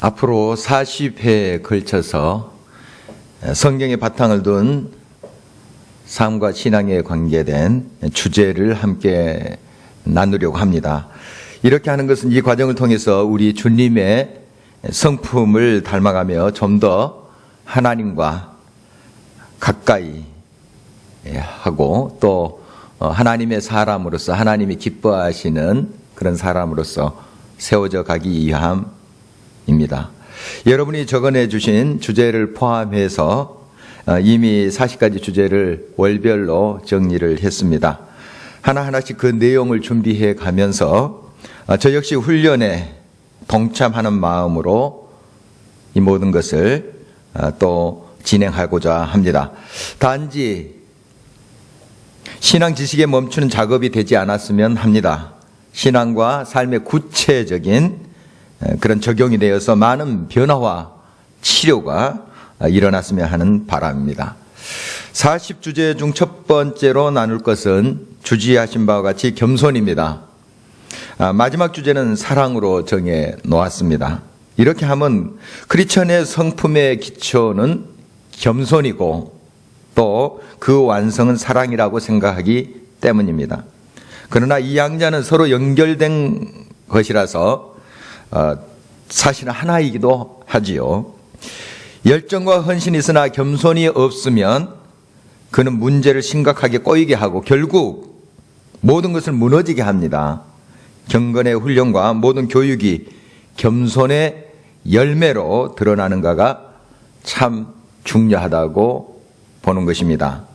앞으로 40회에 걸쳐서 성경의 바탕을 둔 삶과 신앙에 관계된 주제를 함께 나누려고 합니다. 이렇게 하는 것은 이 과정을 통해서 우리 주님의 성품을 닮아가며 좀 더 하나님과 가까이 하고 또 하나님의 사람으로서 하나님이 기뻐하시는 그런 사람으로서 세워져 가기 위함입니다. 여러분이 적어내 주신 주제를 포함해서 이미 40가지 주제를 월별로 정리를 했습니다. 하나하나씩 그 내용을 준비해 가면서 저 역시 훈련에 동참하는 마음으로 이 모든 것을 또 진행하고자 합니다. 단지 신앙 지식에 멈추는 작업이 되지 않았으면 합니다. 신앙과 삶의 구체적인 그런 적용이 되어서 많은 변화와 치료가 일어났으면 하는 바람입니다. 40주제 중 첫 번째로 나눌 것은 주지하신 바와 같이 겸손입니다. 마지막 주제는 사랑으로 정해 놓았습니다. 이렇게 하면 크리스천의 성품의 기초는 겸손이고 또 그 완성은 사랑이라고 생각하기 때문입니다. 그러나 이 양자는 서로 연결된 것이라서 사실은 하나이기도 하지요. 열정과 헌신이 있으나 겸손이 없으면 그는 문제를 심각하게 꼬이게 하고 결국 모든 것을 무너지게 합니다. 경건의 훈련과 모든 교육이 겸손의 열매로 드러나는가가 참 중요하다고 보는 것입니다.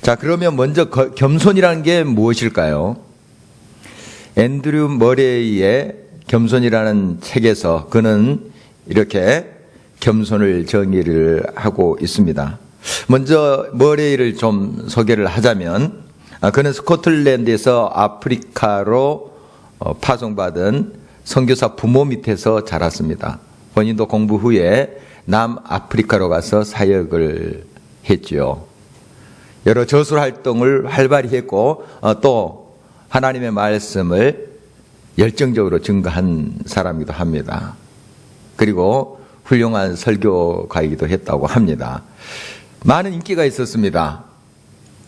자, 그러면 먼저 겸손이라는 게 무엇일까요? 앤드류 머레이의 겸손이라는 책에서 그는 이렇게 겸손을 정의를 하고 있습니다. 먼저 머레이를 좀 소개를 하자면 그는 스코틀랜드에서 아프리카로 파송받은 선교사 부모 밑에서 자랐습니다. 본인도 공부 후에 남아프리카로 가서 사역을 했죠. 여러 저술 활동을 활발히 했고 또 하나님의 말씀을 열정적으로 증거한 사람이기도 합니다. 그리고 훌륭한 설교가이기도 했다고 합니다. 많은 인기가 있었습니다.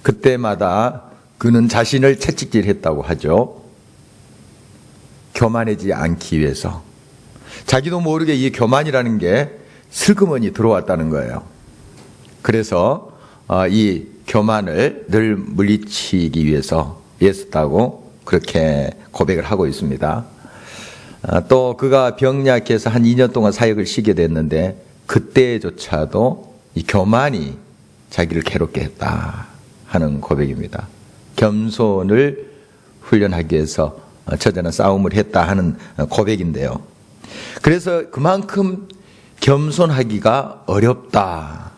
그때마다 그는 자신을 채찍질했다고 하죠. 교만해지지 않기 위해서. 자기도 모르게 이 교만이라는 게 슬그머니 들어왔다는 거예요. 그래서 이 교만을 늘 물리치기 위해서 애썼다고 그렇게 고백을 하고 있습니다. 또 그가 병약해서 한 2년 동안 사역을 쉬게 됐는데 그때조차도 이 교만이 자기를 괴롭게 했다 하는 고백입니다. 겸손을 훈련하기 위해서 처절한 싸움을 했다 하는 고백인데요. 그래서 그만큼 겸손하기가 어렵다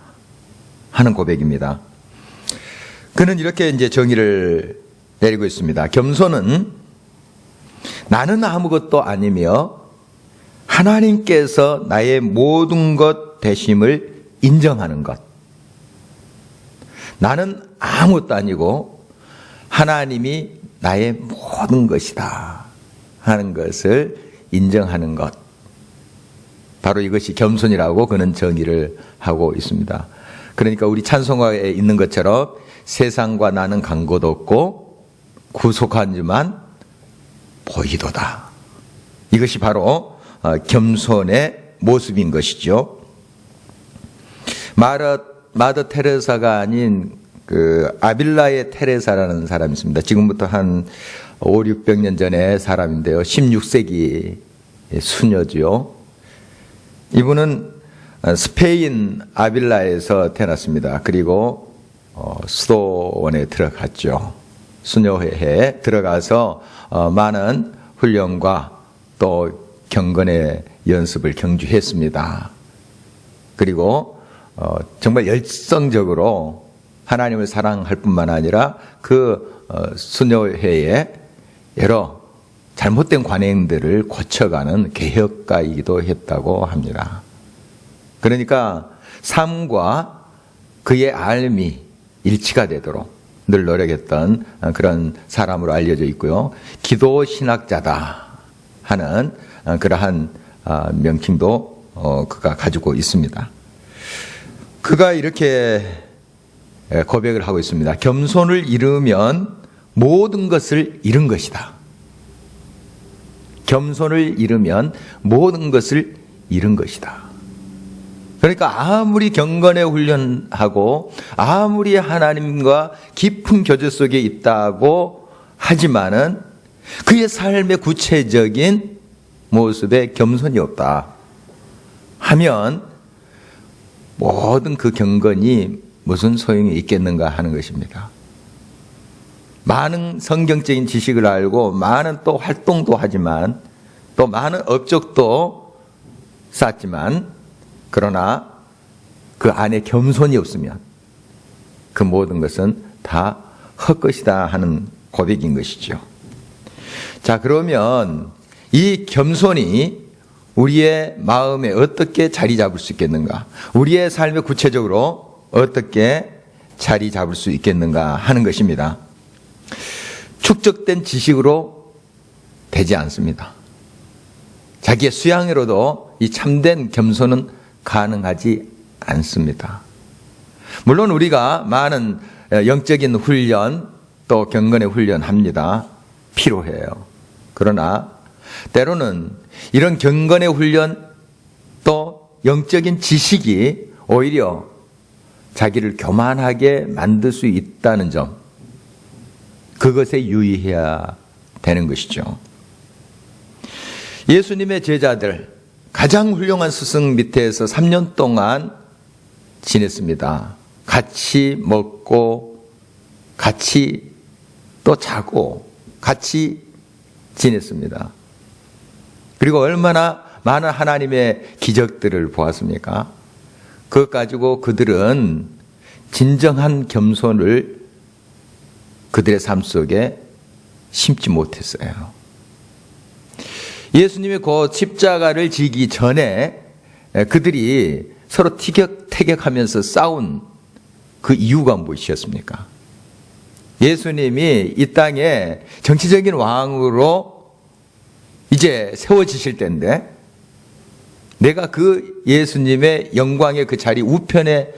하는 고백입니다. 그는 이렇게 이제 정의를 내리고 있습니다. 겸손은 나는 아무것도 아니며 하나님께서 나의 모든 것 되심을 인정하는 것. 나는 아무것도 아니고 하나님이 나의 모든 것이다 하는 것을 인정하는 것. 바로 이것이 겸손이라고 그는 정의를 하고 있습니다. 그러니까 우리 찬송가에 있는 것처럼 세상과 나는 간것도 없고 구속한 자만 보이도다. 이것이 바로 겸손의 모습인 것이죠. 마더 테레사가 아닌 그 아빌라의 테레사라는 사람이 있습니다. 지금부터 한 5, 600년 전의 사람인데요. 16세기 수녀죠. 이분은 스페인 아빌라에서 태어났습니다. 그리고 수도원에 들어갔죠. 수녀회에 들어가서 많은 훈련과 또 경건의 연습을 경주했습니다. 그리고 정말 열성적으로 하나님을 사랑할 뿐만 아니라 그 수녀회에 여러 잘못된 관행들을 고쳐가는 개혁가이기도 했다고 합니다. 그러니까 삶과 그의 삶이 일치가 되도록 늘 노력했던 그런 사람으로 알려져 있고요. 기도 신학자다 하는 그러한 명칭도 그가 가지고 있습니다. 그가 이렇게 고백을 하고 있습니다. 겸손을 잃으면 모든 것을 잃은 것이다. 겸손을 잃으면 모든 것을 잃은 것이다. 그러니까 아무리 경건의 훈련하고 아무리 하나님과 깊은 교제 속에 있다고 하지만은 그의 삶의 구체적인 모습에 겸손이 없다 하면 모든 그 경건이 무슨 소용이 있겠는가 하는 것입니다. 많은 성경적인 지식을 알고 많은 또 활동도 하지만 또 많은 업적도 쌓지만 그러나 그 안에 겸손이 없으면 그 모든 것은 다 헛것이다 하는 고백인 것이죠. 자, 그러면 이 겸손이 우리의 마음에 어떻게 자리 잡을 수 있겠는가? 우리의 삶에 구체적으로 어떻게 자리 잡을 수 있겠는가 하는 것입니다. 축적된 지식으로 되지 않습니다. 자기의 수양으로도 이 참된 겸손은 가능하지 않습니다. 물론 우리가 많은 영적인 훈련 또 경건의 훈련합니다. 필요해요. 그러나 때로는 이런 경건의 훈련 또 영적인 지식이 오히려 자기를 교만하게 만들 수 있다는 점, 그것에 유의해야 되는 것이죠. 예수님의 제자들 가장 훌륭한 스승 밑에서 3년 동안 지냈습니다. 같이 먹고 같이 또 자고 같이 지냈습니다. 그리고 얼마나 많은 하나님의 기적들을 보았습니까? 그것 가지고 그들은 진정한 겸손을 그들의 삶 속에 심지 못했어요. 예수님이 그 십자가를 지기 전에 그들이 서로 티격태격하면서 싸운 그 이유가 무엇이었습니까? 예수님이 이 땅에 정치적인 왕으로 이제 세워지실 때인데 내가 그 예수님의 영광의 그 자리 우편에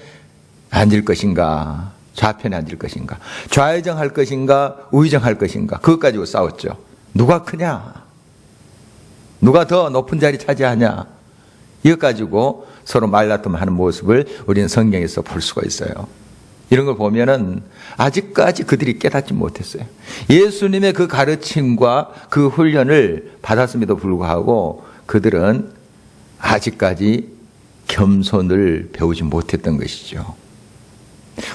앉을 것인가 좌편에 앉을 것인가 좌회전할 것인가 우회전할 것인가 그것 가지고 싸웠죠. 누가 크냐 누가 더 높은 자리 차지하냐 이것 가지고 서로 말다툼하는 모습을 우리는 성경에서 볼 수가 있어요. 이런 걸 보면은 아직까지 그들이 깨닫지 못했어요. 예수님의 그 가르침과 그 훈련을 받았음에도 불구하고 그들은 아직까지 겸손을 배우지 못했던 것이죠.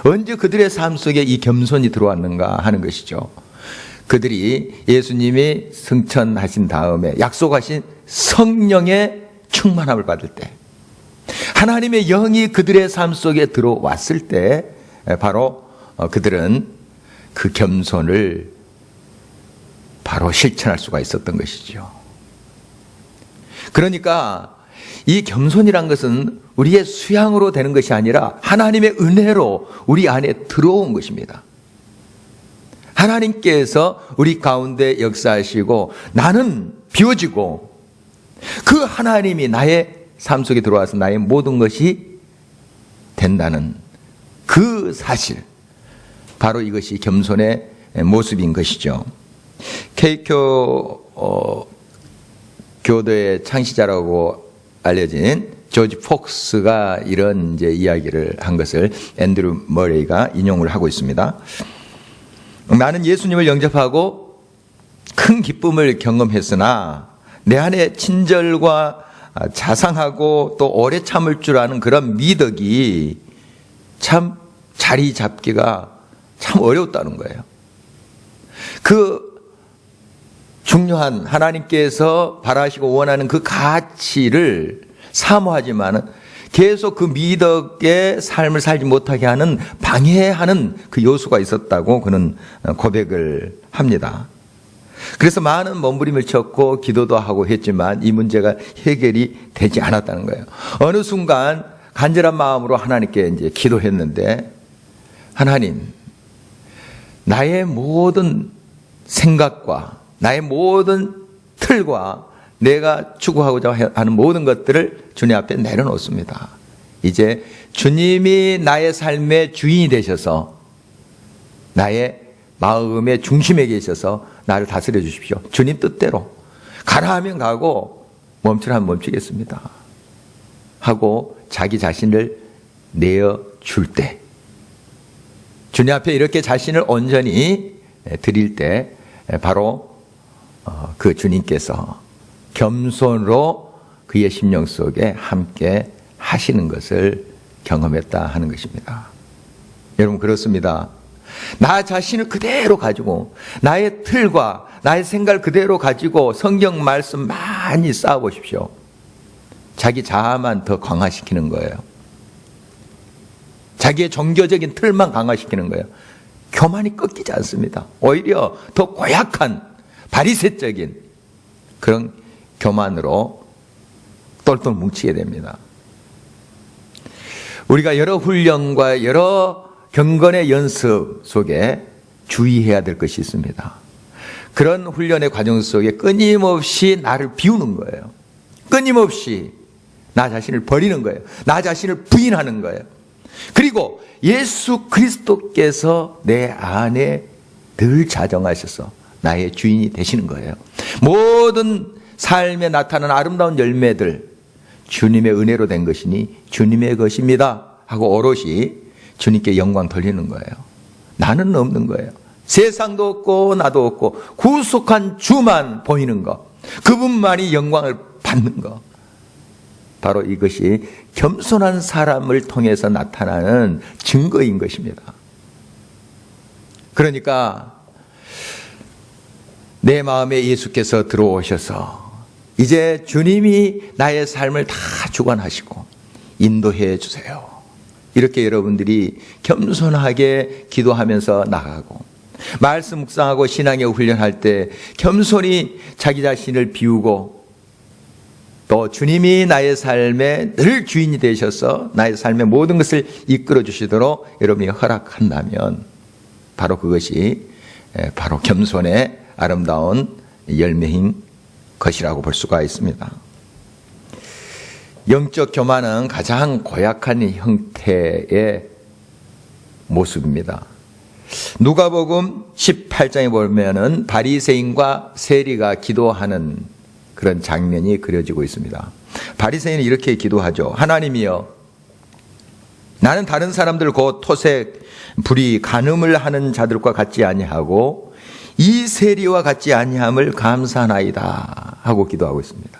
언제 그들의 삶 속에 이 겸손이 들어왔는가 하는 것이죠. 그들이 예수님이 승천하신 다음에 약속하신 성령의 충만함을 받을 때 하나님의 영이 그들의 삶 속에 들어왔을 때 바로 그들은 그 겸손을 바로 실천할 수가 있었던 것이죠. 그러니까 이 겸손이란 것은 우리의 수양으로 되는 것이 아니라 하나님의 은혜로 우리 안에 들어온 것입니다. 하나님께서 우리 가운데 역사하시고 나는 비워지고 그 하나님이 나의 삶 속에 들어와서 나의 모든 것이 된다는 그 사실, 바로 이것이 겸손의 모습인 것이죠. 케이교 교도의 창시자라고 알려진 조지 폭스가 이런 이제 이야기를 한 것을 앤드류 머레이가 인용을 하고 있습니다. 나는 예수님을 영접하고 큰 기쁨을 경험했으나 내 안에 친절과 자상하고 또 오래 참을 줄 아는 그런 미덕이 참 자리 잡기가 참 어려웠다는 거예요. 그 중요한 하나님께서 바라시고 원하는 그 가치를 사모하지만은 계속 그 미덕의 삶을 살지 못하게 하는 방해하는 그 요소가 있었다고 그는 고백을 합니다. 그래서 많은 몸부림을 쳤고 기도도 하고 했지만 이 문제가 해결이 되지 않았다는 거예요. 어느 순간 간절한 마음으로 하나님께 이제 기도했는데 하나님, 나의 모든 생각과 나의 모든 틀과 내가 추구하고자 하는 모든 것들을 주님 앞에 내려놓습니다. 이제 주님이 나의 삶의 주인이 되셔서 나의 마음의 중심에 계셔서 나를 다스려 주십시오. 주님 뜻대로 가라 하면 가고 멈추라 하면 멈추겠습니다 하고 자기 자신을 내어줄 때, 주님 앞에 이렇게 자신을 온전히 드릴 때 바로 그 주님께서 겸손으로 그의 심령 속에 함께 하시는 것을 경험했다 하는 것입니다. 여러분, 그렇습니다. 나 자신을 그대로 가지고 나의 틀과 나의 생각을 그대로 가지고 성경 말씀 많이 쌓아보십시오. 자기 자아만 더 강화시키는 거예요. 자기의 종교적인 틀만 강화시키는 거예요. 교만이 꺾이지 않습니다. 오히려 더 고약한 바리새적인 그런 교만으로 똘똘 뭉치게 됩니다. 우리가 여러 훈련과 여러 경건의 연습 속에 주의해야 될 것이 있습니다. 그런 훈련의 과정 속에 끊임없이 나를 비우는 거예요. 끊임없이 나 자신을 버리는 거예요. 나 자신을 부인하는 거예요. 그리고 예수 그리스도께서 내 안에 늘 자정하셔서 나의 주인이 되시는 거예요. 모든 삶에 나타나는 아름다운 열매들, 주님의 은혜로 된 것이니 주님의 것입니다 하고 오롯이 주님께 영광 돌리는 거예요. 나는 없는 거예요. 세상도 없고 나도 없고 구속한 주만 보이는 것, 그분만이 영광을 받는 것, 바로 이것이 겸손한 사람을 통해서 나타나는 증거인 것입니다. 그러니까 내 마음에 예수께서 들어오셔서 이제 주님이 나의 삶을 다 주관하시고 인도해 주세요. 이렇게 여러분들이 겸손하게 기도하면서 나가고 말씀 묵상하고 신앙의 훈련할 때 겸손히 자기 자신을 비우고 또 주님이 나의 삶의 늘 주인이 되셔서 나의 삶의 모든 것을 이끌어 주시도록 여러분이 허락한다면 바로 그것이 바로 겸손의 아름다운 열매인 것이라고 볼 수가 있습니다. 영적 교만은 가장 고약한 형태의 모습입니다. 누가복음 18장에 보면은 바리새인과 세리가 기도하는 그런 장면이 그려지고 있습니다. 바리새인은 이렇게 기도하죠. 하나님이여, 나는 다른 사람들 곧 토색, 불의, 간음을 하는 자들과 같지 아니하고 이 세리와 같지 아니함을 감사하나이다 하고 기도하고 있습니다.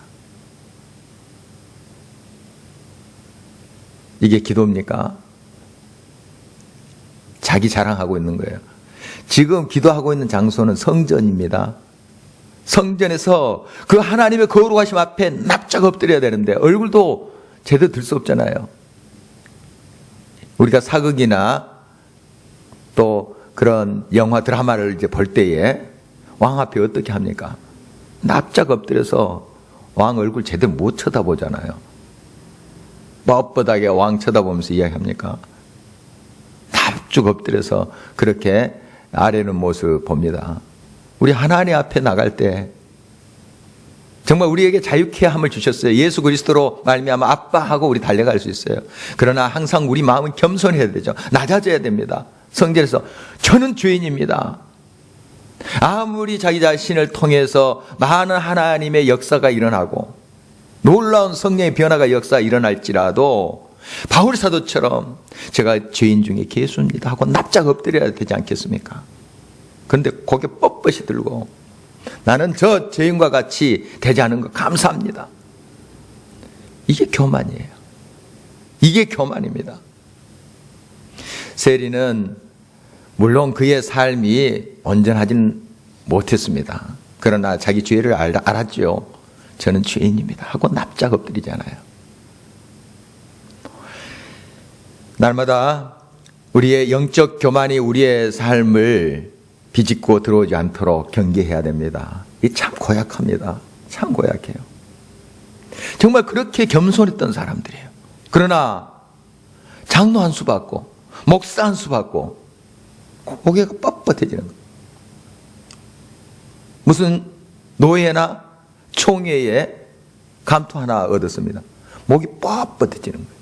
이게 기도입니까? 자기 자랑하고 있는 거예요. 지금 기도하고 있는 장소는 성전입니다. 성전에서 그 하나님의 거룩하심 앞에 납작 엎드려야 되는데 얼굴도 제대로 들 수 없잖아요. 우리가 사극이나 또 그런 영화 드라마를 이제 볼 때에 왕 앞에 어떻게 합니까? 납작 엎드려서 왕 얼굴 제대로 못 쳐다보잖아요. 뻣뻣하게 왕 쳐다보면서 이야기합니까? 납작 엎드려서 그렇게 아래는 모습 봅니다. 우리 하나님 앞에 나갈 때 정말 우리에게 자유케 함을 주셨어요. 예수 그리스도로 말미암아 아빠하고 우리 달려갈 수 있어요. 그러나 항상 우리 마음은 겸손해야 되죠. 낮아져야 됩니다. 성전에서 저는 죄인입니다. 아무리 자기 자신을 통해서 많은 하나님의 역사가 일어나고 놀라운 성령의 변화가 역사가 일어날지라도 바울 사도처럼 제가 죄인 중에 괴수입니다 하고 납작 엎드려야 되지 않겠습니까? 그런데 고개 뻣뻣이 들고 나는 저 죄인과 같이 되지 않은 것 감사합니다. 이게 교만이에요. 이게 교만입니다. 세리는 물론 그의 삶이 온전하지는 못했습니다. 그러나 자기 죄를 알았죠. 저는 죄인입니다 하고 납작 엎드리잖아요. 날마다 우리의 영적 교만이 우리의 삶을 비집고 들어오지 않도록 경계해야 됩니다. 이 참 고약합니다. 참 고약해요. 정말 그렇게 겸손했던 사람들이에요. 그러나 장로 한 수 받고 목사 한 수 받고 고개가 뻣뻣해지는 거예요. 무슨 노예나 총회에 감투 하나 얻었습니다. 목이 뻣뻣해지는 거예요.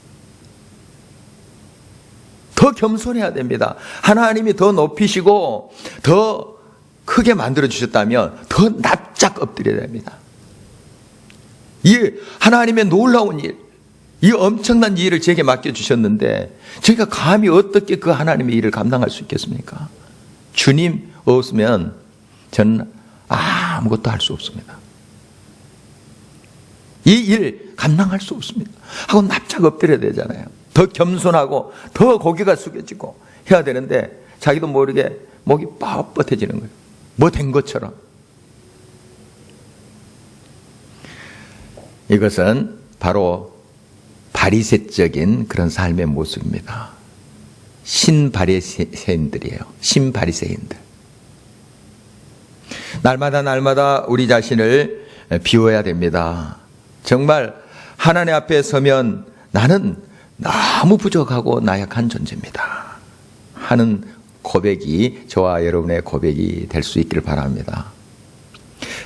더 겸손해야 됩니다. 하나님이 더 높이시고 더 크게 만들어주셨다면 더 납작 엎드려야 됩니다. 이 하나님의 놀라운 일, 이 엄청난 일을 제게 맡겨주셨는데 제가 감히 어떻게 그 하나님의 일을 감당할 수 있겠습니까? 주님 없으면 저는 아무것도 할 수 없습니다. 이 일 감당할 수 없습니다 하고 납작 엎드려야 되잖아요. 더 겸손하고 더 고개가 숙여지고 해야 되는데 자기도 모르게 목이 뻣뻣해지는 거예요. 뭐 된 것처럼. 이것은 바로 바리새적인 그런 삶의 모습입니다. 신바리새인들이에요. 신바리새인들. 날마다 우리 자신을 비워야 됩니다. 정말 하나님 앞에 서면 나는 너무 부족하고 나약한 존재입니다 하는 고백이 저와 여러분의 고백이 될 수 있기를 바랍니다.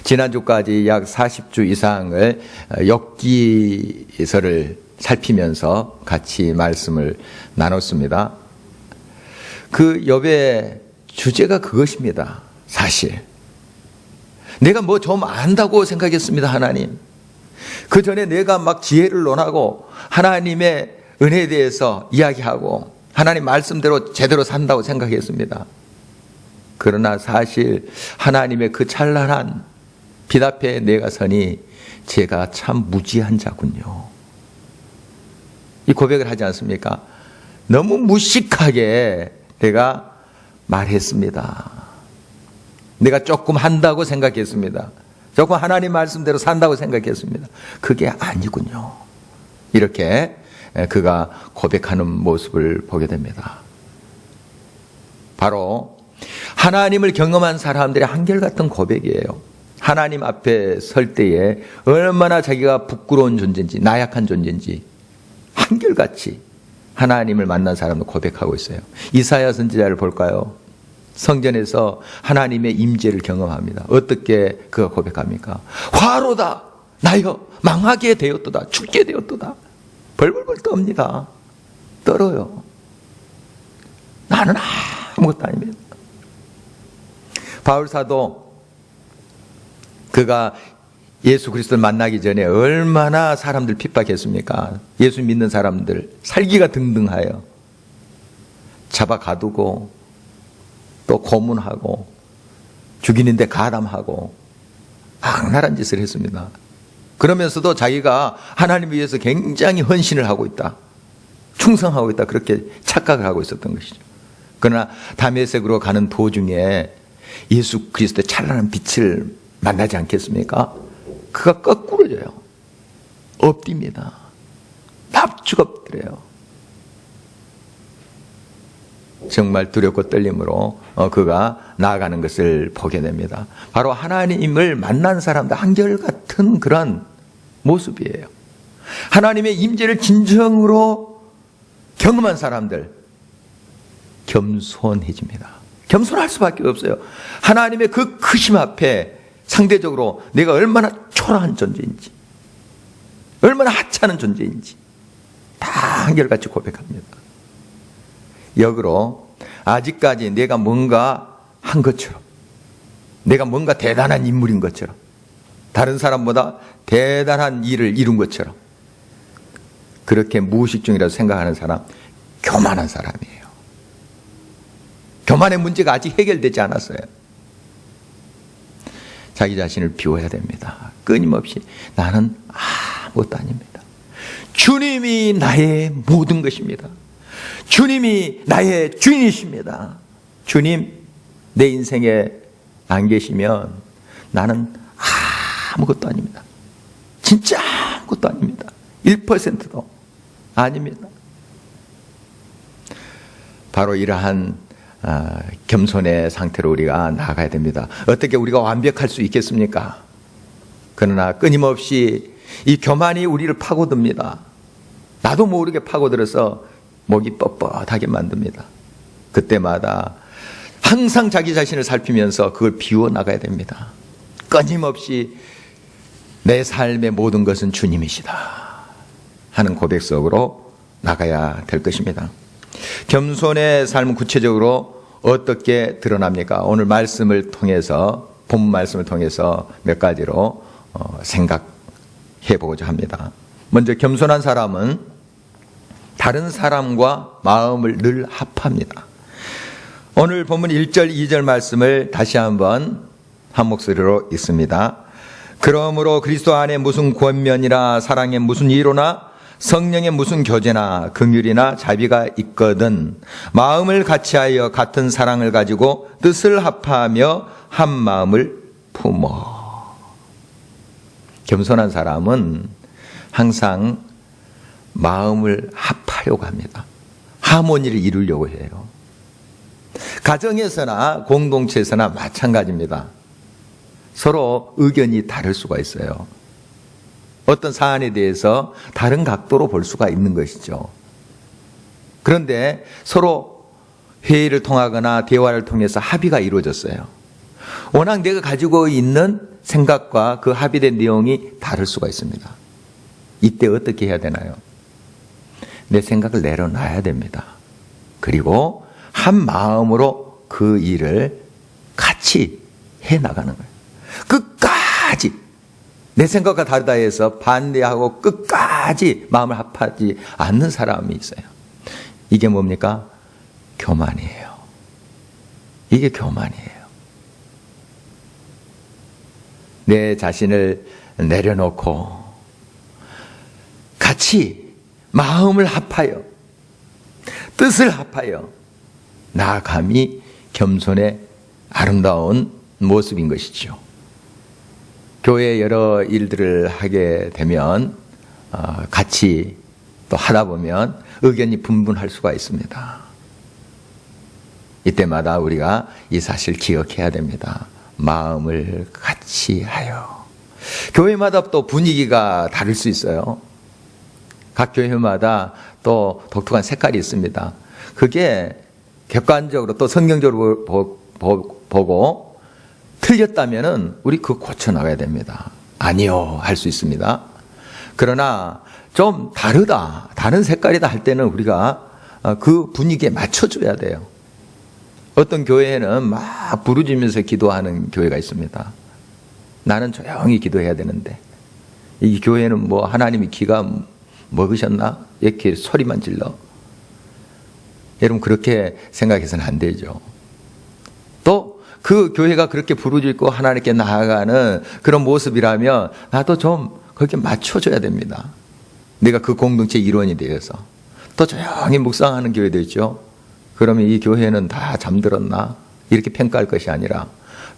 지난주까지 약 40주 이상을 욥기서를 살피면서 같이 말씀을 나눴습니다. 그 욥의 주제가 그것입니다. 사실 내가 뭐 좀 안다고 생각했습니다. 하나님, 그 전에 내가 막 지혜를 논하고 하나님의 은혜에 대해서 이야기하고 하나님 말씀대로 제대로 산다고 생각했습니다. 그러나 사실 하나님의 그 찬란한 빛 앞에 내가 서니 제가 참 무지한 자군요. 이 고백을 하지 않습니까? 너무 무식하게 내가 말했습니다. 내가 조금 한다고 생각했습니다. 조금 하나님 말씀대로 산다고 생각했습니다. 그게 아니군요. 이렇게 그가 고백하는 모습을 보게 됩니다. 바로 하나님을 경험한 사람들의 한결같은 고백이에요. 하나님 앞에 설 때에 얼마나 자기가 부끄러운 존재인지 나약한 존재인지 한결같이 하나님을 만난 사람도 고백하고 있어요. 이사야 선지자를 볼까요? 성전에서 하나님의 임재를 경험합니다. 어떻게 그가 고백합니까? 화로다 나여 망하게 되었도다 죽게 되었도다. 벌벌벌 떱니다. 떨어요. 나는 아무것도 아닙니다. 바울사도 그가 예수 그리스도를 만나기 전에 얼마나 사람들 핍박했습니까? 예수 믿는 사람들 살기가 등등하여 잡아 가두고 또 고문하고 죽이는데 가담하고 악랄한 짓을 했습니다. 그러면서도 자기가 하나님을 위해서 굉장히 헌신을 하고 있다, 충성하고 있다, 그렇게 착각을 하고 있었던 것이죠. 그러나 다메섹으로 가는 도중에 예수 그리스도의 찬란한 빛을 만나지 않겠습니까? 그가 거꾸로져요. 엎딥니다. 납죽 엎드려요. 정말 두렵고 떨림으로 그가 나아가는 것을 보게 됩니다. 바로 하나님을 만난 사람들 한결같은 그런 모습이에요. 하나님의 임재를 진정으로 경험한 사람들 겸손해집니다. 겸손할 수밖에 없어요. 하나님의 그 크심 앞에 상대적으로 내가 얼마나 초라한 존재인지, 얼마나 하찮은 존재인지 다 한결같이 고백합니다. 역으로 아직까지 내가 뭔가 한 것처럼, 내가 뭔가 대단한 인물인 것처럼, 다른 사람보다 대단한 일을 이룬 것처럼 그렇게 무의식 중이라도 생각하는 사람, 교만한 사람이에요. 교만의 문제가 아직 해결되지 않았어요. 자기 자신을 비워야 됩니다. 끊임없이 나는 아무것도 아닙니다. 주님이 나의 모든 것입니다. 주님이 나의 주인이십니다. 주님 내 인생에 안 계시면 나는 아무것도 아닙니다. 진짜 아무것도 아닙니다. 1%도 아닙니다. 바로 이러한 겸손의 상태로 우리가 나아가야 됩니다. 어떻게 우리가 완벽할 수 있겠습니까? 그러나 끊임없이 이 교만이 우리를 파고듭니다. 나도 모르게 파고들어서 목이 뻣뻣하게 만듭니다. 그때마다 항상 자기 자신을 살피면서 그걸 비워나가야 됩니다. 끊임없이 내 삶의 모든 것은 주님이시다 하는 고백 속으로 나가야 될 것입니다. 겸손의 삶은 구체적으로 어떻게 드러납니까? 오늘 말씀을 통해서, 본 말씀을 통해서 몇 가지로 생각해 보고자 합니다. 먼저 겸손한 사람은 다른 사람과 마음을 늘 합합니다. 오늘 본문 1절, 2절 말씀을 다시 한번 한 목소리로 읽습니다. 그러므로 그리스도 안에 무슨 권면이나 사랑에 무슨 위로나 성령의 무슨 교제나 긍휼이나 자비가 있거든 마음을 같이하여 같은 사랑을 가지고 뜻을 합하며 한 마음을 품어. 겸손한 사람은 항상 마음을 합하려고 합니다. 하모니를 이루려고 해요. 가정에서나 공동체에서나 마찬가지입니다. 서로 의견이 다를 수가 있어요. 어떤 사안에 대해서 다른 각도로 볼 수가 있는 것이죠. 그런데 서로 회의를 통하거나 대화를 통해서 합의가 이루어졌어요. 워낙 내가 가지고 있는 생각과 그 합의된 내용이 다를 수가 있습니다. 이때 어떻게 해야 되나요? 내 생각을 내려놔야 됩니다. 그리고 한 마음으로 그 일을 같이 해나가는 거예요. 끝까지 내 생각과 다르다 해서 반대하고 끝까지 마음을 합하지 않는 사람이 있어요. 이게 뭡니까? 교만이에요. 이게 교만이에요. 내 자신을 내려놓고 같이 마음을 합하여 뜻을 합하여 나아감이 겸손의 아름다운 모습인 것이죠. 교회 여러 일들을 하게 되면 같이 또 하다 보면 의견이 분분할 수가 있습니다. 이때마다 우리가 이 사실을 기억해야 됩니다. 마음을 같이 하여. 교회마다 또 분위기가 다를 수 있어요. 각 교회마다 또 독특한 색깔이 있습니다. 그게 객관적으로 또 성경적으로 보고 틀렸다면은 우리 그거 고쳐나가야 됩니다. 아니요 할 수 있습니다. 그러나 좀 다르다, 다른 색깔이다 할 때는 우리가 그 분위기에 맞춰줘야 돼요. 어떤 교회에는 막 부르짖으면서 기도하는 교회가 있습니다. 나는 조용히 기도해야 되는데 이 교회는 뭐 하나님이 기가 먹으셨나? 이렇게 소리만 질러. 여러분 그렇게 생각해서는 안 되죠. 또 그 교회가 그렇게 부르짖고 하나님께 나아가는 그런 모습이라면 나도 좀 그렇게 맞춰줘야 됩니다. 내가 그 공동체 일원이 되어서. 또 조용히 묵상하는 교회도 있죠. 그러면 이 교회는 다 잠들었나? 이렇게 평가할 것이 아니라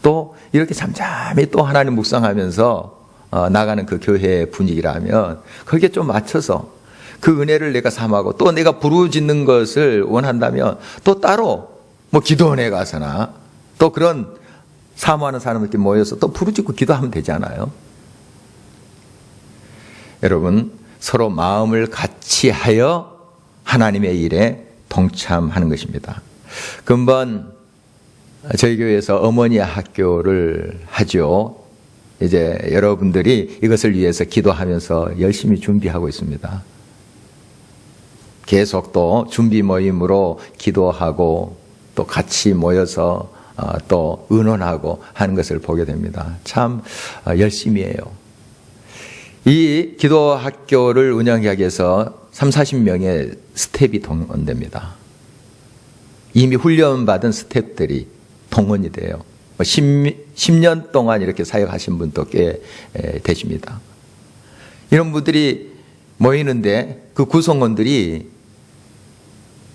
또 이렇게 잠잠히 또 하나님 묵상하면서 나가는 그 교회의 분위기라면 거기에 좀 맞춰서 그 은혜를 내가 삼하고 또 내가 부르짖는 것을 원한다면 또 따로 뭐 기도원에 가서나 또 그런 사모하는 사람들끼리 모여서 또 부르짖고 기도하면 되잖아요. 여러분 서로 마음을 같이 하여 하나님의 일에 동참하는 것입니다. 금번 저희 교회에서 어머니 학교를 하죠. 이제 여러분들이 이것을 위해서 기도하면서 열심히 준비하고 있습니다. 계속 또 준비 모임으로 기도하고 또 같이 모여서 또 의논하고 하는 것을 보게 됩니다. 참 열심히 해요. 이 기도 학교를 운영하기 위해서 30-40명의 스텝이 동원됩니다. 이미 훈련받은 스텝들이 동원이 돼요. 10년 동안 이렇게 사역하신 분도 꽤 되십니다. 이런 분들이 모이는데 그 구성원들이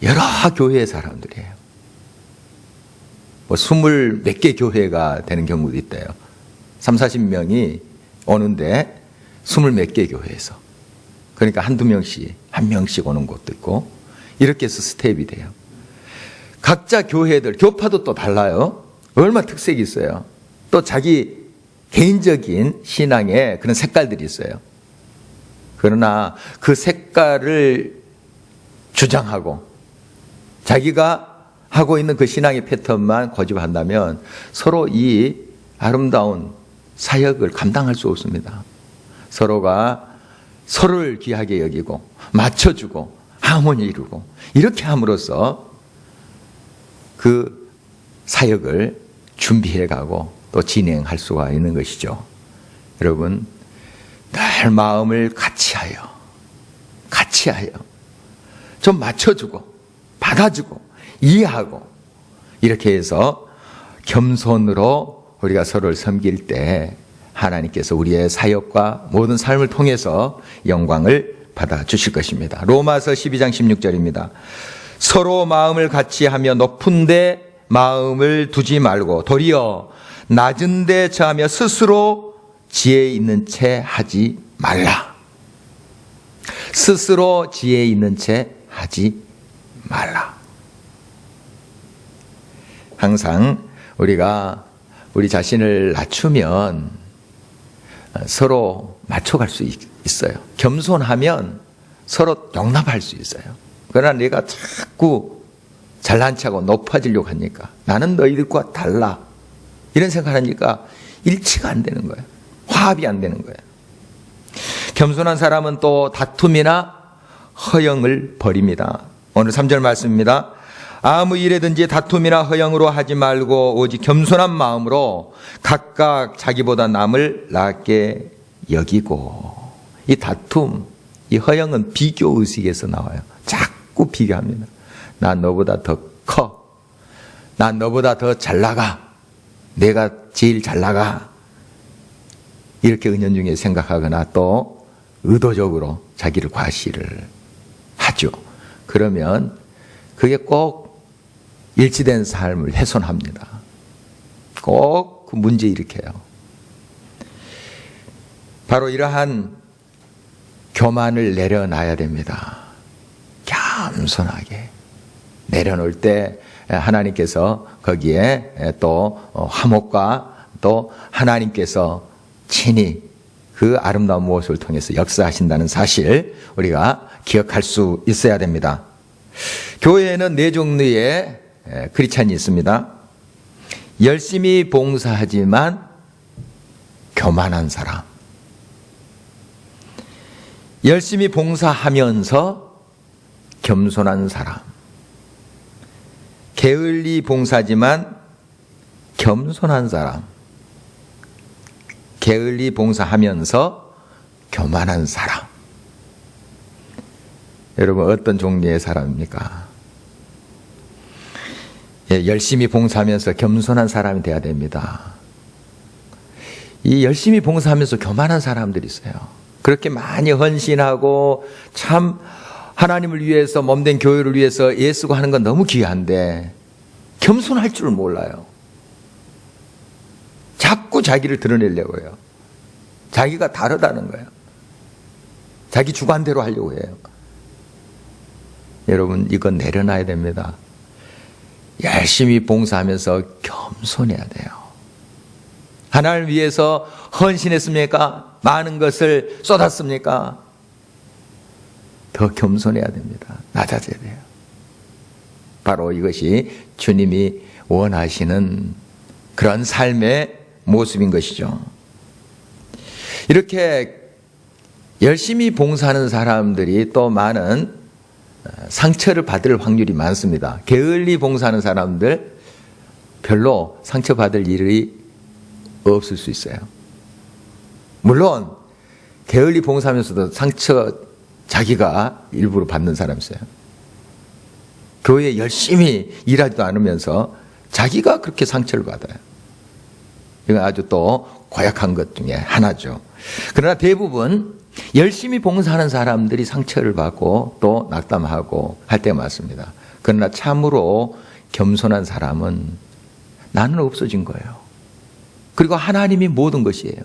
여러 교회의 사람들이에요. 뭐 20몇 개 교회가 되는 경우도 있대요. 30-40명이 오는데 20몇 개 교회에서. 그러니까 한두 명씩, 한 명씩 오는 곳도 있고 이렇게 해서 스텝이 돼요. 각자 교회들, 교파도 또 달라요. 얼마나 특색이 있어요. 또 자기 개인적인 신앙에 그런 색깔들이 있어요. 그러나 그 색깔을 주장하고 자기가 하고 있는 그 신앙의 패턴만 고집한다면 서로 이 아름다운 사역을 감당할 수 없습니다. 서로가 서로를 귀하게 여기고 맞춰주고 하모니 이루고 이렇게 함으로써 그 사역을 준비해 가고 또 진행할 수가 있는 것이죠. 여러분, 늘 마음을 같이하여 좀 맞춰주고 받아주고 이해하고 이렇게 해서 겸손으로 우리가 서로를 섬길 때 하나님께서 우리의 사역과 모든 삶을 통해서 영광을 받아주실 것입니다. 로마서 12장 16절입니다. 서로 마음을 같이하며 높은 데 마음을 두지 말고 도리어 낮은 데 처하며 스스로 지혜 있는 채 하지 말라. 스스로 지혜 있는 채 하지 말라. 항상 우리가 우리 자신을 낮추면 서로 맞춰갈 수 있어요. 겸손하면 서로 용납할 수 있어요. 그러나 내가 자꾸 잘난 척하고 높아지려고 하니까 나는 너희들과 달라 이런 생각하니까 일치가 안 되는 거예요. 화합이 안 되는 거예요. 겸손한 사람은 또 다툼이나 허영을 버립니다. 오늘 3절 말씀입니다. 아무 일에든지 다툼이나 허영으로 하지 말고 오직 겸손한 마음으로 각각 자기보다 남을 낫게 여기고. 이 다툼, 이 허영은 비교 의식에서 나와요. 자꾸 비교합니다. 난 너보다 더 커. 난 너보다 더 잘 나가. 내가 제일 잘 나가. 이렇게 은연중에 생각하거나 또 의도적으로 자기를 과시를 하죠. 그러면 그게 꼭 일치된 삶을 훼손합니다. 꼭 그 문제 일으켜요. 바로 이러한 교만을 내려놔야 됩니다. 겸손하게 내려놓을 때 하나님께서 거기에 또 화목과 또 하나님께서 친히 그 아름다운 모습을 통해서 역사하신다는 사실 우리가 기억할 수 있어야 됩니다. 교회에는 네 종류의 크리스찬이 있습니다. 열심히 봉사하지만 교만한 사람, 열심히 봉사하면서 겸손한 사람, 게을리 봉사지만 겸손한 사람, 게을리 봉사하면서 교만한 사람. 여러분 어떤 종류의 사람입니까? 열심히 봉사하면서 겸손한 사람이 돼야 됩니다. 이 열심히 봉사하면서 교만한 사람들이 있어요. 그렇게 많이 헌신하고 참 하나님을 위해서 몸된 교회를 위해서 애쓰고 하는 건 너무 귀한데 겸손할 줄을 몰라요. 자꾸 자기를 드러내려고 해요. 자기가 다르다는 거예요. 자기 주관대로 하려고 해요. 여러분 이건 내려놔야 됩니다. 열심히 봉사하면서 겸손해야 돼요. 하나님을 위해서 헌신했습니까? 많은 것을 쏟았습니까? 더 겸손해야 됩니다. 낮아져야 돼요. 바로 이것이 주님이 원하시는 그런 삶의 모습인 것이죠. 이렇게 열심히 봉사하는 사람들이 또 많은 상처를 받을 확률이 많습니다. 게을리 봉사하는 사람들 별로 상처받을 일이 없을 수 있어요. 물론 게을리 봉사하면서도 상처 자기가 일부러 받는 사람이 있어요. 교회에 열심히 일하지도 않으면서 자기가 그렇게 상처를 받아요. 이건 아주 또 고약한 것 중에 하나죠. 그러나 대부분 열심히 봉사하는 사람들이 상처를 받고 또 낙담하고 할 때가 많습니다. 그러나 참으로 겸손한 사람은 나는 없어진 거예요. 그리고 하나님이 모든 것이에요.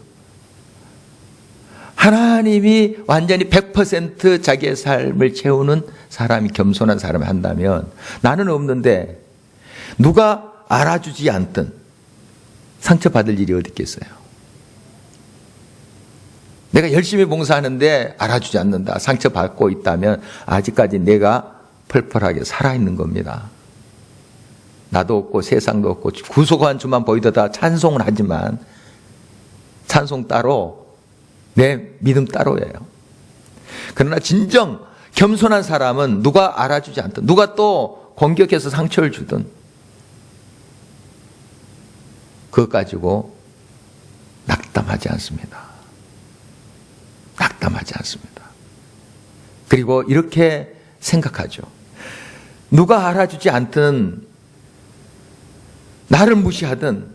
하나님이 완전히 100% 자기의 삶을 채우는 사람이 겸손한 사람이 한다면 나는 없는데 누가 알아주지 않든 상처받을 일이 어디 있겠어요. 내가 열심히 봉사하는데 알아주지 않는다. 상처받고 있다면 아직까지 내가 펄펄하게 살아있는 겁니다. 나도 없고 세상도 없고 구속한 주만 보이다가 찬송을 하지만 찬송 따로 내 믿음 따로예요. 그러나 진정 겸손한 사람은 누가 알아주지 않든, 누가 또 공격해서 상처를 주든 그것 가지고 낙담하지 않습니다. 낙담하지 않습니다. 그리고 이렇게 생각하죠. 누가 알아주지 않든 나를 무시하든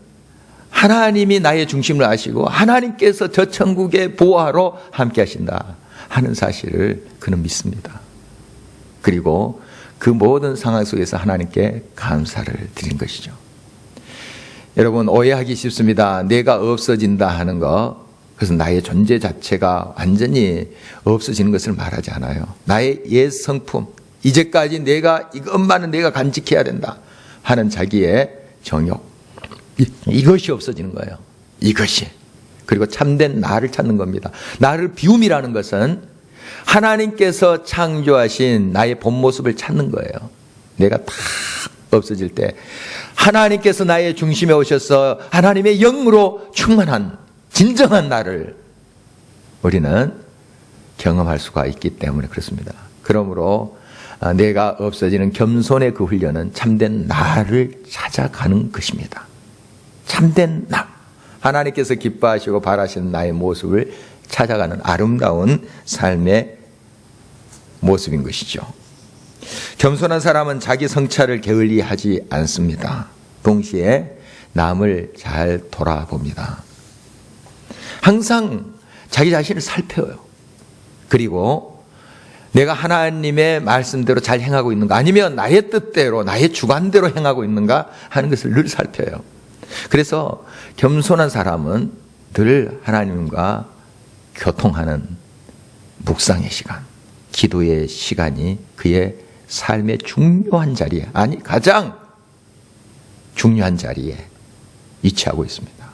하나님이 나의 중심을 아시고 하나님께서 저 천국의 보호하러 함께 하신다 하는 사실을 그는 믿습니다. 그리고 그 모든 상황 속에서 하나님께 감사를 드린 것이죠. 여러분, 오해하기 쉽습니다. 내가 없어진다 하는 것, 그래서 나의 존재 자체가 완전히 없어지는 것을 말하지 않아요. 나의 옛 성품, 이제까지 이것만은 내가 간직해야 된다 하는 자기의 정욕, 이것이 없어지는 거예요. 이것이. 그리고 참된 나를 찾는 겁니다. 나를 비움이라는 것은 하나님께서 창조하신 나의 본 모습을 찾는 거예요. 내가 다 없어질 때 하나님께서 나의 중심에 오셔서 하나님의 영으로 충만한 진정한 나를 우리는 경험할 수가 있기 때문에 그렇습니다. 그러므로 내가 없어지는 겸손의 그 훈련은 참된 나를 찾아가는 것입니다. 참된 나, 하나님께서 기뻐하시고 바라시는 나의 모습을 찾아가는 아름다운 삶의 모습인 것이죠. 겸손한 사람은 자기 성찰을 게을리하지 않습니다. 동시에 남을 잘 돌아봅니다. 항상 자기 자신을 살펴요. 그리고 내가 하나님의 말씀대로 잘 행하고 있는가, 아니면 나의 뜻대로 나의 주관대로 행하고 있는가 하는 것을 늘 살펴요. 그래서 겸손한 사람은 늘 하나님과 교통하는 묵상의 시간, 기도의 시간이 그의 삶의 중요한 자리에, 아니 가장 중요한 자리에 위치하고 있습니다.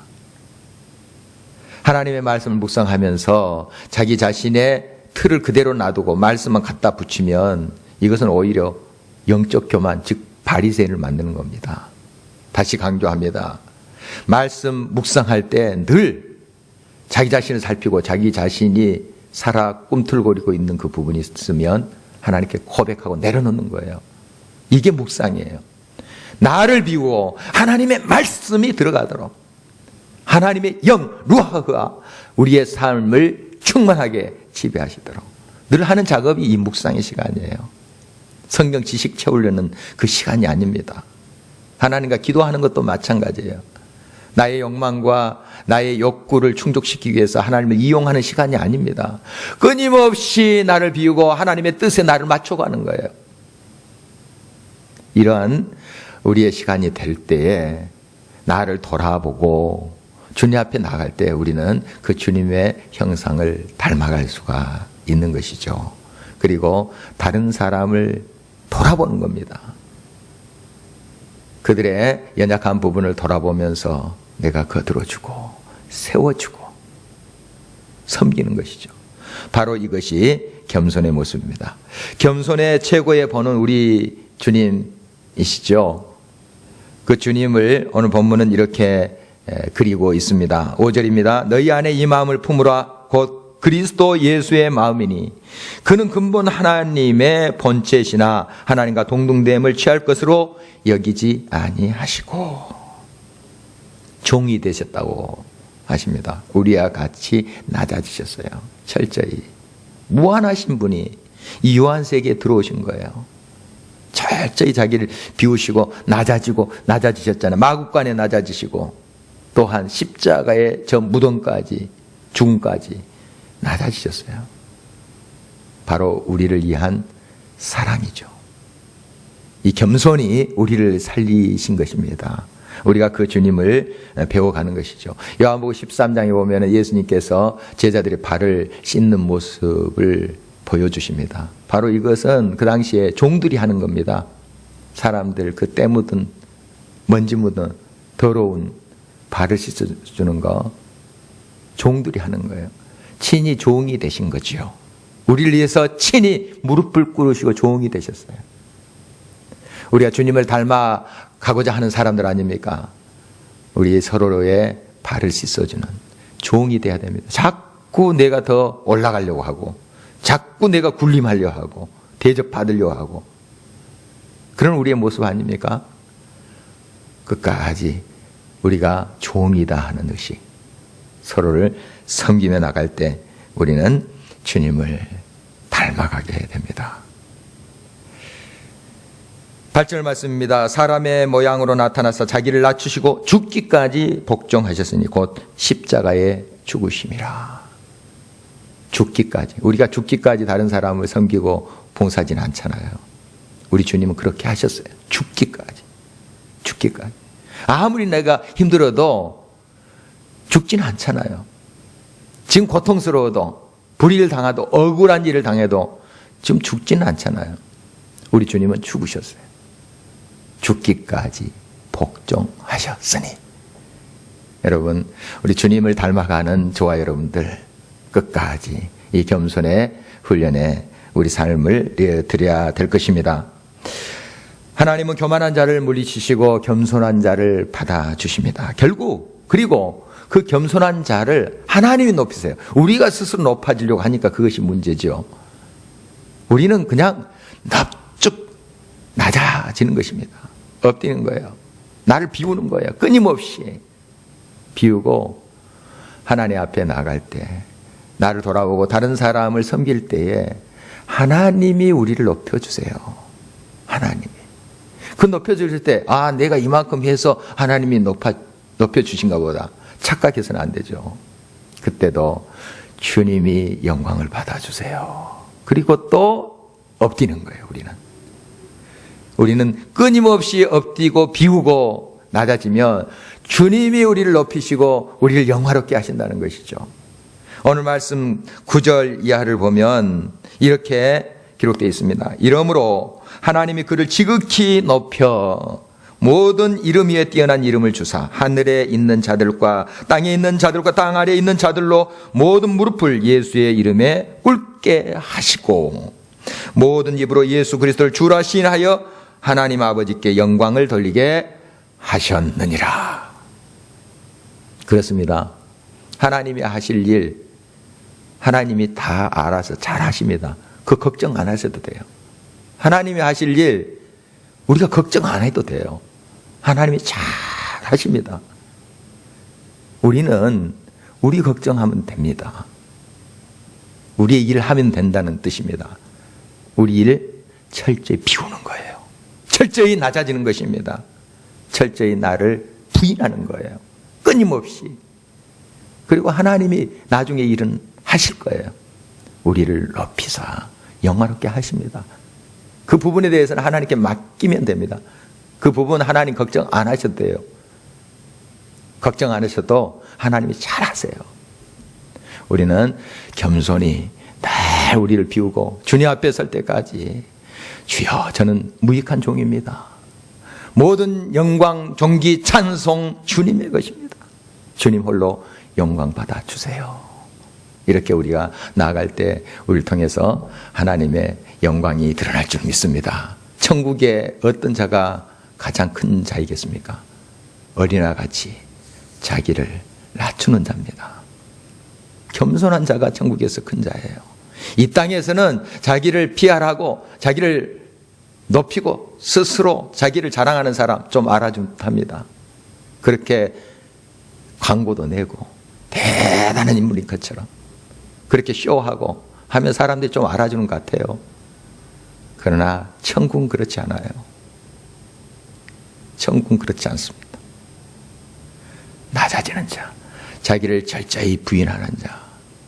하나님의 말씀을 묵상하면서 자기 자신의 틀을 그대로 놔두고 말씀만 갖다 붙이면 이것은 오히려 영적 교만, 즉 바리새인을 만드는 겁니다. 다시 강조합니다. 말씀 묵상할 때 늘 자기 자신을 살피고 자기 자신이 살아 꿈틀거리고 있는 그 부분이 있으면 하나님께 고백하고 내려놓는 거예요. 이게 묵상이에요. 나를 비우고 하나님의 말씀이 들어가도록 하나님의 영, 루아흐가 우리의 삶을 충만하게 지배하시도록 늘 하는 작업이 이 묵상의 시간이에요. 성경 지식 채우려는 그 시간이 아닙니다. 하나님과 기도하는 것도 마찬가지예요. 나의 욕망과 나의 욕구를 충족시키기 위해서 하나님을 이용하는 시간이 아닙니다. 끊임없이 나를 비우고 하나님의 뜻에 나를 맞춰가는 거예요. 이러한 우리의 시간이 될 때에 나를 돌아보고 주님 앞에 나갈 때 우리는 그 주님의 형상을 닮아갈 수가 있는 것이죠. 그리고 다른 사람을 돌아보는 겁니다. 그들의 연약한 부분을 돌아보면서 내가 거들어주고 세워주고 섬기는 것이죠. 바로 이것이 겸손의 모습입니다. 겸손의 최고의 본은 우리 주님이시죠. 그 주님을 오늘 본문은 이렇게 그리고 있습니다. 5절입니다. 너희 안에 이 마음을 품으라. 곧 그리스도 예수의 마음이니 그는 근본 하나님의 본체시나 하나님과 동등됨을 취할 것으로 여기지 아니하시고 종이 되셨다고 하십니다. 우리와 같이 낮아지셨어요. 철저히 무한하신 분이 이 요한세계에 들어오신 거예요. 철저히 자기를 비우시고 낮아지셨잖아요. 마구간에 낮아지시고 또한 십자가의 저 무덤까지 죽음까지 낮아지셨어요. 바로 우리를 위한 사랑이죠. 이 겸손이 우리를 살리신 것입니다. 우리가 그 주님을 배워가는 것이죠. 요한복음 13장에 보면 예수님께서 제자들의 발을 씻는 모습을 보여주십니다. 바로 이것은 그 당시에 종들이 하는 겁니다. 사람들 그 때 묻은 먼지 묻은 더러운 발을 씻어주는 거 종들이 하는 거예요. 친히 종이 되신 거지요. 우리를 위해서 친히 무릎을 꿇으시고 종이 되셨어요. 우리가 주님을 닮아 가고자 하는 사람들 아닙니까? 우리 서로의 발을 씻어주는 종이 돼야 됩니다. 자꾸 자꾸 내가 더 올라가려고 하고 자꾸 내가 군림하려고 하고 대접받으려고 하고 그런 우리의 모습 아닙니까? 끝까지 우리가 종이다 하는 의식, 서로를 섬기며 나갈 때 우리는 주님을 닮아가게 됩니다. 8절 말씀입니다. 사람의 모양으로 나타나서 자기를 낮추시고 죽기까지 복종하셨으니 곧 십자가에 죽으심이라. 죽기까지. 우리가 죽기까지 다른 사람을 섬기고 봉사하지는 않잖아요. 우리 주님은 그렇게 하셨어요. 죽기까지. 죽기까지. 아무리 내가 힘들어도 죽지는 않잖아요. 지금 고통스러워도 불의를 당해도 억울한 일을 당해도 지금 죽지는 않잖아요. 우리 주님은 죽으셨어요. 죽기까지 복종하셨으니. 여러분, 우리 주님을 닮아가는 저와 여러분들 끝까지 이 겸손의 훈련에 우리 삶을 드려야 될 것입니다. 하나님은 교만한 자를 물리치시고 겸손한 자를 받아주십니다. 결국 그리고 그 겸손한 자를 하나님이 높이세요. 우리가 스스로 높아지려고 하니까 그것이 문제죠. 우리는 그냥 납죽 낮아지는 것입니다. 엎드리는 거예요. 나를 비우는 거예요. 끊임없이 비우고 하나님 앞에 나갈 때, 나를 돌아보고 다른 사람을 섬길 때에 하나님이 우리를 높여주세요. 하나님이. 그 높여주실 때, 아, 내가 이만큼 해서 하나님이 높여주신가 보다 착각해서는 안 되죠. 그때도 주님이 영광을 받아주세요. 그리고 또 엎드리는 거예요. 우리는 끊임없이 엎드리고 비우고 낮아지면 주님이 우리를 높이시고 우리를 영화롭게 하신다는 것이죠. 오늘 말씀 9절 이하를 보면 이렇게 기록되어 있습니다. 이러므로 하나님이 그를 지극히 높여 모든 이름 위에 뛰어난 이름을 주사 하늘에 있는 자들과 땅에 있는 자들과 땅 아래에 있는 자들로 모든 무릎을 예수의 이름에 꿇게 하시고 모든 입으로 예수 그리스도를 주라 시인하여 하나님 아버지께 영광을 돌리게 하셨느니라. 그렇습니다. 하나님이 하실 일 하나님이 다 알아서 잘 하십니다. 그 걱정 안 하셔도 돼요. 하나님이 하실 일 우리가 걱정 안 해도 돼요. 하나님이 잘 하십니다. 우리는 우리 걱정하면 됩니다. 우리의 일을 하면 된다는 뜻입니다. 우리 일 철저히 비우는 거예요. 철저히 낮아지는 것입니다. 철저히 나를 부인하는 거예요. 끊임없이. 그리고 하나님이 나중에 일은 하실 거예요. 우리를 높이사 영화롭게 하십니다. 그 부분에 대해서는 하나님께 맡기면 됩니다. 그 부분 하나님 걱정 안 하셔도 돼요. 걱정 안 하셔도 하나님이 잘 하세요. 우리는 겸손히 늘 우리를 비우고 주님 앞에 설 때까지 주여 저는 무익한 종입니다. 모든 영광, 존귀, 찬송 주님의 것입니다. 주님 홀로 영광 받아주세요. 이렇게 우리가 나아갈 때 우리를 통해서 하나님의 영광이 드러날 줄 믿습니다. 천국에 어떤 자가 가장 큰 자이겠습니까? 어린아같이 자기를 낮추는 자입니다. 겸손한 자가 천국에서 큰 자예요. 이 땅에서는 자기를 피하라고 자기를 높이고 스스로 자기를 자랑하는 사람 좀 알아준답니다. 그렇게 광고도 내고 대단한 인물인 것처럼 그렇게 쇼하고 하면 사람들이 좀 알아주는 것 같아요. 그러나 천국은 그렇지 않아요. 천국은 그렇지 않습니다. 낮아지는 자, 자기를 철저히 부인하는 자,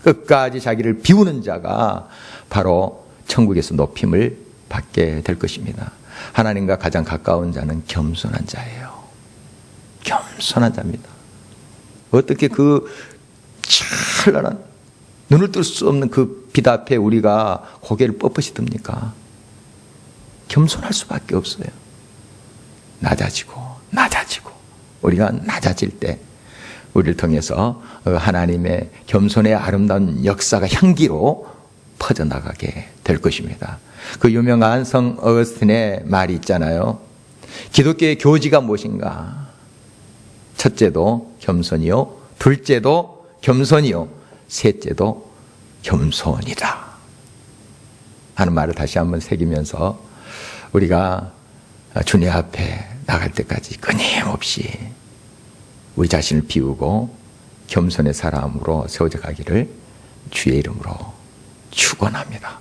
끝까지 자기를 비우는 자가 바로 천국에서 높임을 받게 될 것입니다. 하나님과 가장 가까운 자는 겸손한 자예요. 겸손한 자입니다. 어떻게 그 찬란한 눈을 뜰 수 없는 그 빛 앞에 우리가 고개를 뻣뻣이 듭니까? 겸손할 수밖에 없어요. 낮아지고 우리가 낮아질 때 우리를 통해서 하나님의 겸손의 아름다운 역사가 향기로 퍼져나가게 될 것입니다. 그 유명한 성 어거스틴의 말이 있잖아요. 기독교의 교지가 무엇인가? 첫째도 겸손이요, 둘째도 겸손이요, 셋째도 겸손이다 하는 말을 다시 한번 새기면서 우리가 주님 앞에 나갈 때까지 끊임없이 우리 자신을 비우고 겸손의 사람으로 세워져 가기를 주의 이름으로 축원합니다.